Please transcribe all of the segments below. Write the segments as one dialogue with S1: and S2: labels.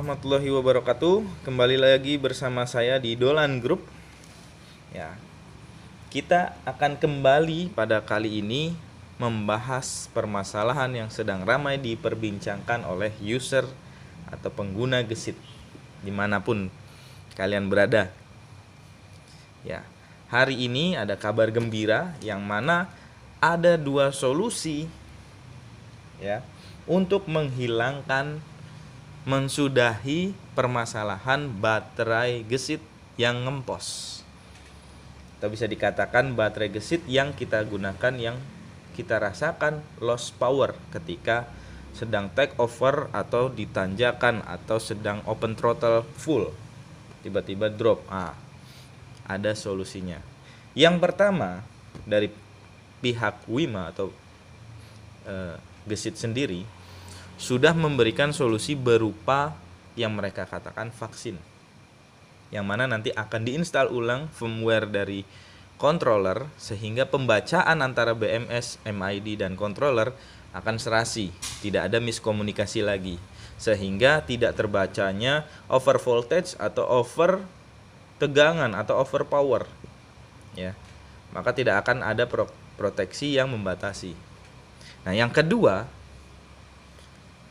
S1: warahmatullahi wabarakatuh. Kembali lagi bersama saya di Dolan Group. Ya. Kita akan kembali pada kali ini membahas permasalahan yang sedang ramai diperbincangkan oleh user atau pengguna gesit dimanapun kalian berada. Ya. Hari ini ada kabar gembira yang mana ada 2 solusi ya untuk mensudahi permasalahan baterai gesit yang ngempos. Atau bisa dikatakan baterai gesit yang kita gunakan, yang kita rasakan loss power ketika sedang take over atau ditanjakan atau sedang open throttle full, tiba-tiba drop. Ada solusinya. Yang pertama dari pihak Wima atau gesit sendiri sudah memberikan solusi berupa yang mereka katakan vaksin, yang mana nanti akan diinstal ulang firmware dari controller sehingga pembacaan antara BMS, MID, dan controller akan serasi, tidak ada miskomunikasi lagi, sehingga tidak terbacanya over voltage atau over tegangan atau over power ya. Maka tidak akan ada proteksi yang membatasi. Nah, yang kedua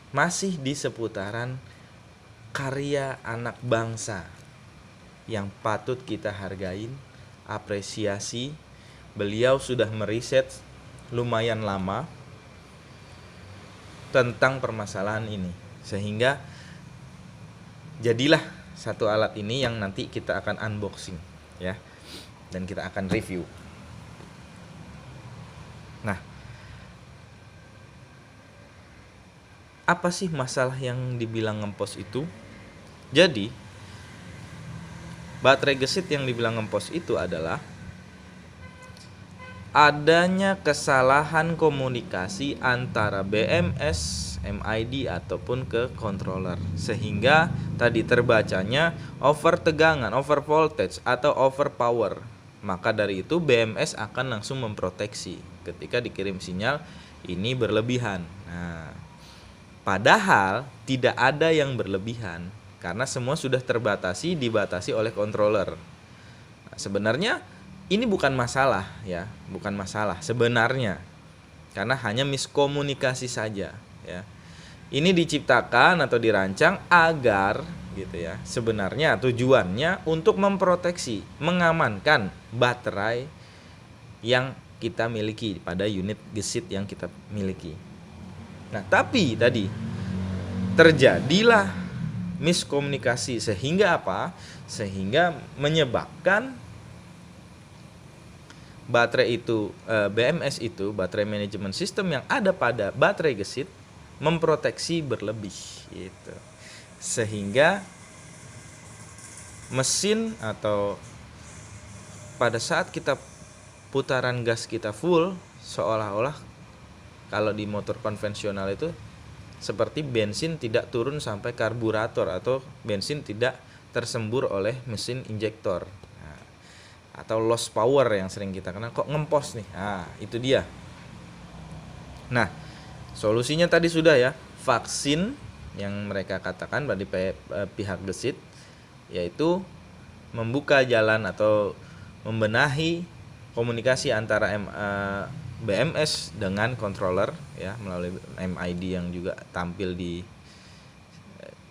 S1: masih di seputaran karya anak bangsa yang patut kita hargain, apresiasi. Beliau sudah meriset lumayan lama tentang permasalahan ini, sehingga jadilah satu alat ini yang nanti kita akan unboxing ya, dan kita akan review. Nah, apa sih masalah yang dibilang ngempos itu? Jadi, baterai gesit yang dibilang ngempos itu adalah adanya kesalahan komunikasi antara BMS, MID ataupun ke controller, sehingga tadi terbacanya over tegangan, over voltage atau over power. Maka dari itu BMS akan langsung memproteksi ketika dikirim sinyal ini berlebihan. Nah, padahal tidak ada yang berlebihan karena semua sudah dibatasi oleh controller. Nah, sebenarnya ini bukan masalah ya, bukan masalah sebenarnya, karena hanya miskomunikasi saja ya. Ini diciptakan atau dirancang agar gitu ya. Sebenarnya tujuannya untuk memproteksi, mengamankan baterai yang kita miliki pada unit gesit yang kita miliki. Nah, tapi tadi terjadilah miskomunikasi sehingga apa? Sehingga menyebabkan baterai itu, BMS itu, baterai management system yang ada pada baterai gesit memproteksi berlebih gitu. Sehingga mesin atau pada saat kita putaran gas kita full, seolah-olah kalau di motor konvensional itu seperti bensin tidak turun sampai karburator atau bensin tidak tersembur oleh mesin injektor. Nah, atau loss power yang sering kita kenal, kok ngempos nih. Nah, itu dia. Nah, solusinya tadi sudah ya, vaksin yang mereka katakan dari pihak gesit, yaitu membuka jalan atau membenahi komunikasi antara BMS dengan controller ya, melalui MID yang juga tampil di,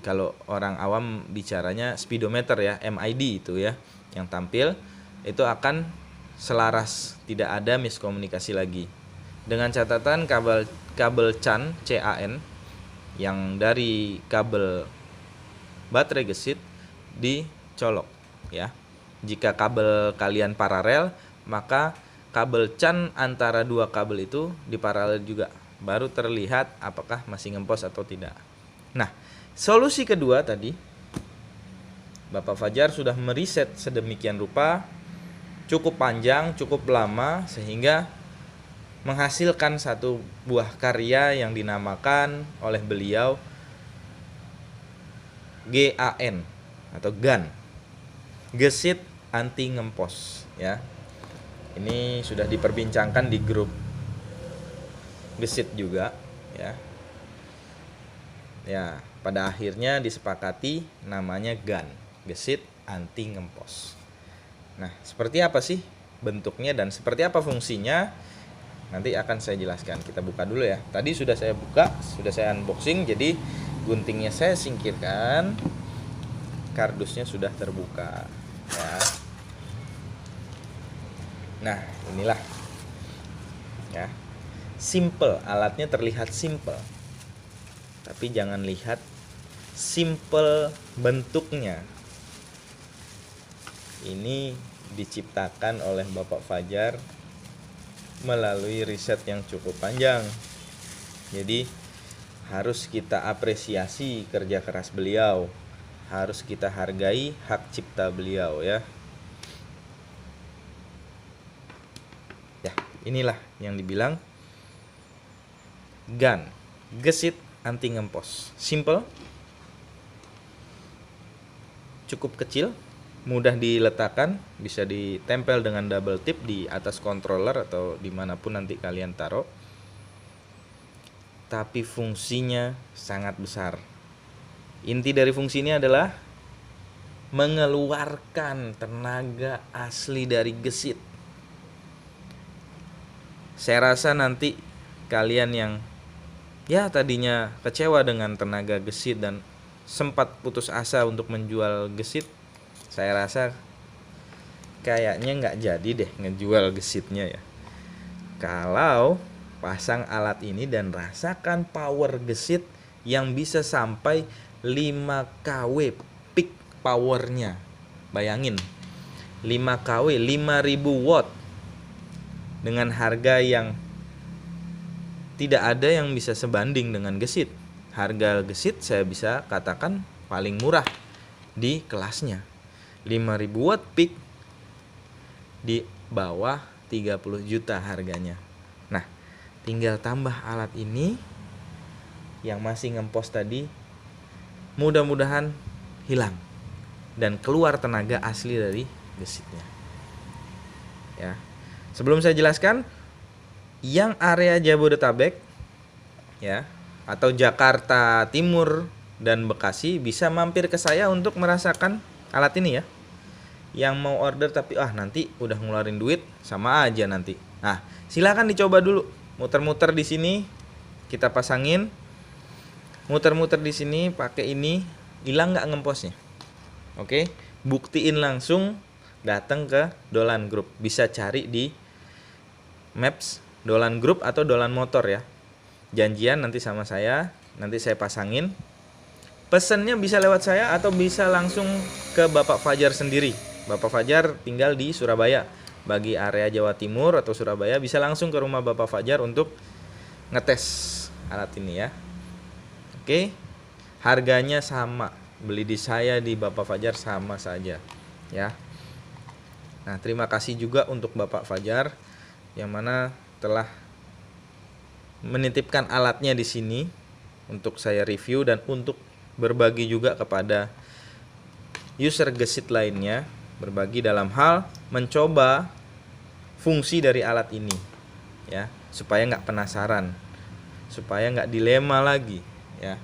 S1: kalau orang awam bicaranya speedometer ya, MID itu ya yang tampil, itu akan selaras, tidak ada miskomunikasi lagi. Dengan catatan kabel CAN yang dari kabel baterai gesit dicolok ya. Jika kabel kalian paralel, maka kabel CAN antara dua kabel itu diparalel juga, baru terlihat apakah masih ngempos atau tidak. Nah, solusi kedua tadi Bapak Fajar sudah meriset sedemikian rupa, cukup panjang, cukup lama, sehingga menghasilkan satu buah karya yang dinamakan oleh beliau GAN atau GAN, gesit anti ngempos ya. Ini sudah diperbincangkan di grup gesit juga ya. Ya, pada akhirnya disepakati namanya GAN, gesit anti ngempos. Nah, seperti apa sih bentuknya dan seperti apa fungsinya? Nanti akan saya jelaskan. Kita buka dulu ya. Tadi sudah saya buka, sudah saya unboxing, jadi guntingnya saya singkirkan. Kardusnya sudah terbuka ya. Nah, inilah ya. Simple, alatnya terlihat simple. Tapi jangan lihat simple bentuknya. Ini diciptakan oleh Bapak Fajar melalui riset yang cukup panjang. Jadi harus kita apresiasi kerja keras beliau. Harus kita hargai hak cipta beliau ya. Ya, inilah yang dibilang GAN, gesit anti ngempos. Simple, cukup kecil, mudah diletakkan, bisa ditempel dengan double tip di atas controller atau dimanapun nanti kalian taruh. Tapi fungsinya sangat besar. Inti dari fungsi ini adalah mengeluarkan tenaga asli dari gesit. Saya rasa nanti kalian yang ya tadinya kecewa dengan tenaga gesit dan sempat putus asa untuk menjual gesit, saya rasa kayaknya nggak jadi deh ngejual gesitnya ya. Kalau pasang alat ini dan rasakan power gesit yang bisa sampai 5 kW peak powernya. Bayangin 5 kW 5000 watt dengan harga yang tidak ada yang bisa sebanding dengan gesit. Harga gesit saya bisa katakan paling murah di kelasnya. 5000 watt peak di bawah 30 juta harganya. Nah, tinggal tambah alat ini yang masih ngempos tadi, mudah-mudahan hilang dan keluar tenaga asli dari gesitnya. Ya. Sebelum saya jelaskan, yang area Jabodetabek ya atau Jakarta Timur dan Bekasi bisa mampir ke saya untuk merasakan alat ini ya. Yang mau order tapi nanti udah ngeluarin duit sama aja nanti. Nah, silakan dicoba dulu. Muter-muter di sini kita pasangin. Muter-muter di sini pakai ini, hilang nggak ngemposnya? Oke, buktiin langsung datang ke Dolan Group. Bisa cari di Maps Dolan Group atau Dolan Motor ya. Janjian nanti sama saya, nanti saya pasangin. Pesennya bisa lewat saya atau bisa langsung ke Bapak Fajar sendiri. Bapak Fajar tinggal di Surabaya. Bagi area Jawa Timur atau Surabaya bisa langsung ke rumah Bapak Fajar untuk ngetes alat ini ya. Oke, harganya sama, beli di saya di Bapak Fajar sama saja ya. Nah, terima kasih juga untuk Bapak Fajar yang mana telah menitipkan alatnya di sini untuk saya review dan untuk berbagi juga kepada user gesit lainnya, berbagi dalam hal mencoba fungsi dari alat ini ya, supaya nggak penasaran, supaya nggak dilema lagi ya.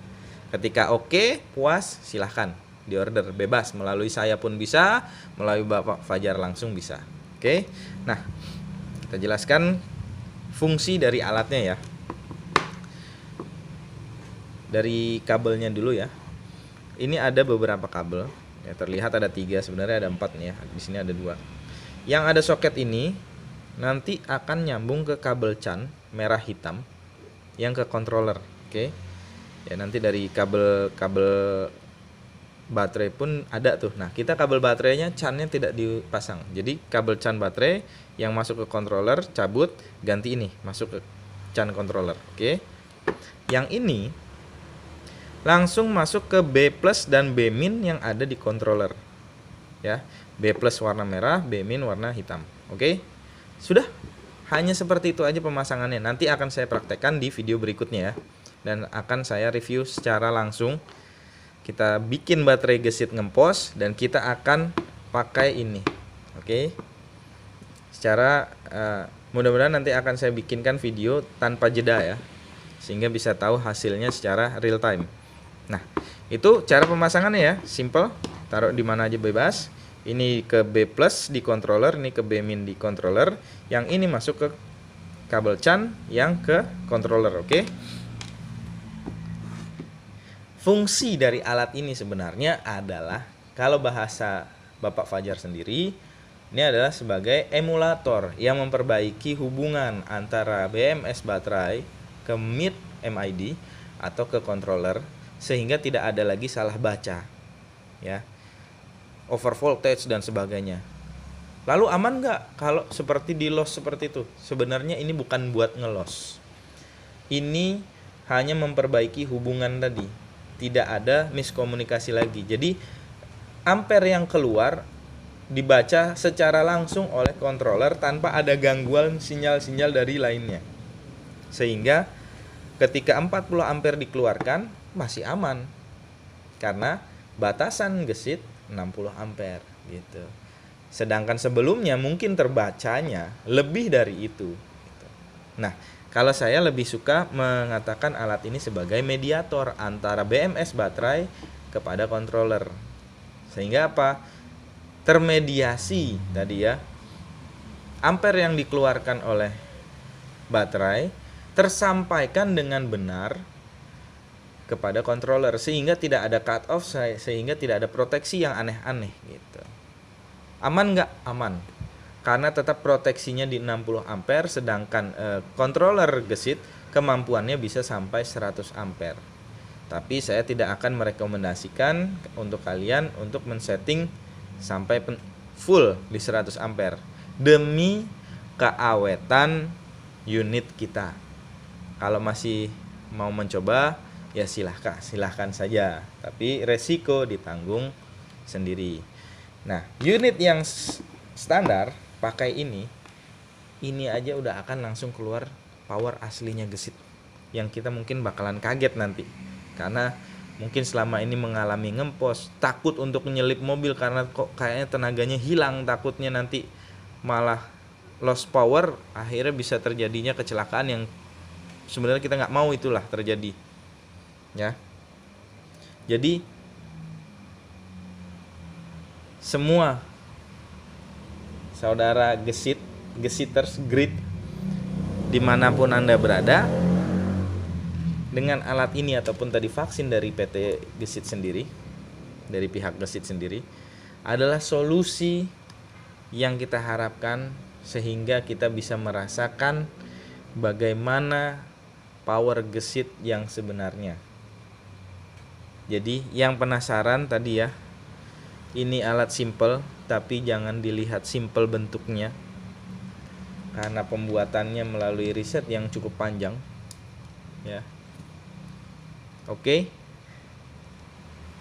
S1: Ketika oke, puas, silahkan diorder bebas, melalui saya pun bisa, melalui Bapak Fajar langsung bisa. Oke. Nah, kita jelaskan fungsi dari alatnya ya. Dari kabelnya dulu ya. Ini ada beberapa kabel. Ya, terlihat ada 3, sebenarnya ada 4 nih ya. Di sini ada 2. Yang ada soket ini nanti akan nyambung ke kabel CHAN merah hitam yang ke controller. Oke. Ya, nanti dari kabel baterai pun ada tuh. Nah, kita kabel baterainya CHAN-nya tidak dipasang. Jadi kabel CHAN baterai yang masuk ke controller cabut, ganti ini masuk ke CHAN controller. Oke. Yang ini langsung masuk ke B+ dan B- yang ada di controller. Ya. B+ warna merah, B- warna hitam. Oke. Sudah. Hanya seperti itu aja pemasangannya. Nanti akan saya praktekkan di video berikutnya ya. Dan akan saya review secara langsung. Kita bikin baterai gesit ngempos dan kita akan pakai ini. Oke. Secara mudah-mudahan nanti akan saya bikinkan video tanpa jeda ya, sehingga bisa tahu hasilnya secara real time. Nah, Itu cara pemasangannya ya, simple. Taruh di mana aja bebas. Ini ke B plus di controller, ini ke B min di controller. Yang ini masuk ke kabel CHAN yang ke controller, oke? Fungsi dari alat ini sebenarnya adalah, kalau bahasa Bapak Fajar sendiri, ini adalah sebagai emulator yang memperbaiki hubungan antara BMS baterai ke mid MID atau ke controller, sehingga tidak ada lagi salah baca, ya, over voltage dan sebagainya. Lalu aman nggak kalau seperti di loss seperti itu? Sebenarnya ini bukan buat ngelos. Ini hanya memperbaiki hubungan tadi. Tidak ada miskomunikasi lagi. Jadi ampere yang keluar dibaca secara langsung oleh controller tanpa ada gangguan sinyal-sinyal dari lainnya. Sehingga ketika 40 ampere dikeluarkan masih aman. Karena batasan gesit 60 ampere gitu. Sedangkan sebelumnya mungkin terbacanya lebih dari itu. Nah, kalau saya lebih suka mengatakan alat ini sebagai mediator antara BMS baterai kepada controller. Sehingga apa? Termediasi tadi ya. Ampere yang dikeluarkan oleh baterai tersampaikan dengan benar kepada controller, sehingga tidak ada cut off, sehingga tidak ada proteksi yang aneh-aneh gitu. Aman nggak? Aman. Karena tetap proteksinya di 60 ampere, sedangkan controller gesit kemampuannya bisa sampai 100 ampere. Tapi saya tidak akan merekomendasikan untuk kalian untuk men-setting sampai full di 100 ampere demi keawetan unit kita. Kalau masih mau mencoba ya silahkan saja, tapi resiko ditanggung sendiri. Nah, unit yang standar pakai ini aja udah akan langsung keluar power aslinya gesit, yang kita mungkin bakalan kaget nanti, karena mungkin selama ini mengalami ngempos, takut untuk menyelip mobil karena kok kayaknya tenaganya hilang, takutnya nanti malah lost power, akhirnya bisa terjadinya kecelakaan yang sebenarnya kita nggak mau itulah terjadi ya. Jadi semua saudara gesiters grid dimanapun Anda berada, dengan alat ini ataupun tadi vaksin dari PT Gesit sendiri, dari pihak Gesit sendiri, adalah solusi yang kita harapkan sehingga kita bisa merasakan bagaimana power gesit yang sebenarnya. Jadi yang penasaran tadi ya, ini alat simple, tapi jangan dilihat simple bentuknya, karena pembuatannya melalui riset yang cukup panjang ya. Oke.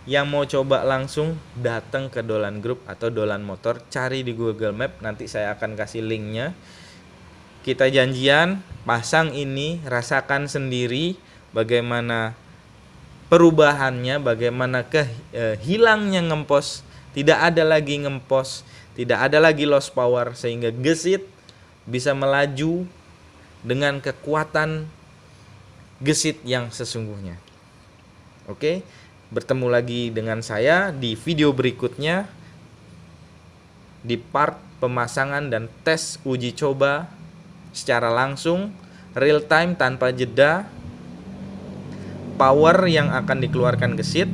S1: Yang mau coba langsung datang ke Dolan Group atau Dolan Motor, cari di Google Map, nanti saya akan kasih linknya. Kita janjian, pasang ini, rasakan sendiri bagaimana perubahannya, bagaimana hilangnya ngempos, tidak ada lagi ngempos, tidak ada lagi lost power, sehingga gesit bisa melaju dengan kekuatan gesit yang sesungguhnya. Oke, bertemu lagi dengan saya di video berikutnya di part pemasangan dan tes uji coba secara langsung, real time tanpa jeda, power yang akan dikeluarkan gesit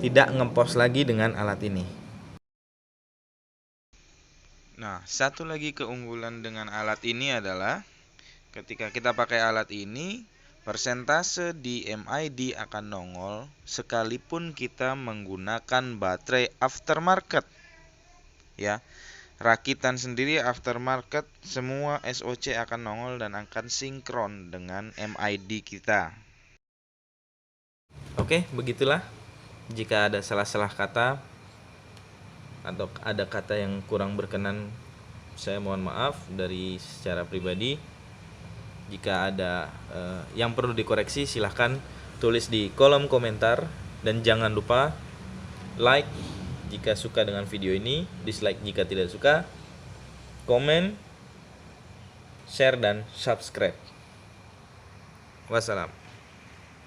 S1: tidak ngempos lagi dengan alat ini. Nah, satu lagi keunggulan dengan alat ini adalah ketika kita pakai alat ini, persentase di MID akan nongol sekalipun kita menggunakan baterai aftermarket. Ya, rakitan sendiri aftermarket, semua SOC akan nongol dan akan sinkron dengan MID kita. Oke, begitulah. Jika ada salah-salah kata atau ada kata yang kurang berkenan, saya mohon maaf dari secara pribadi. Jika ada yang perlu dikoreksi, silahkan tulis di kolom komentar. Dan jangan lupa like jika suka dengan video ini, dislike jika tidak suka, komen, share, dan subscribe. Wassalam.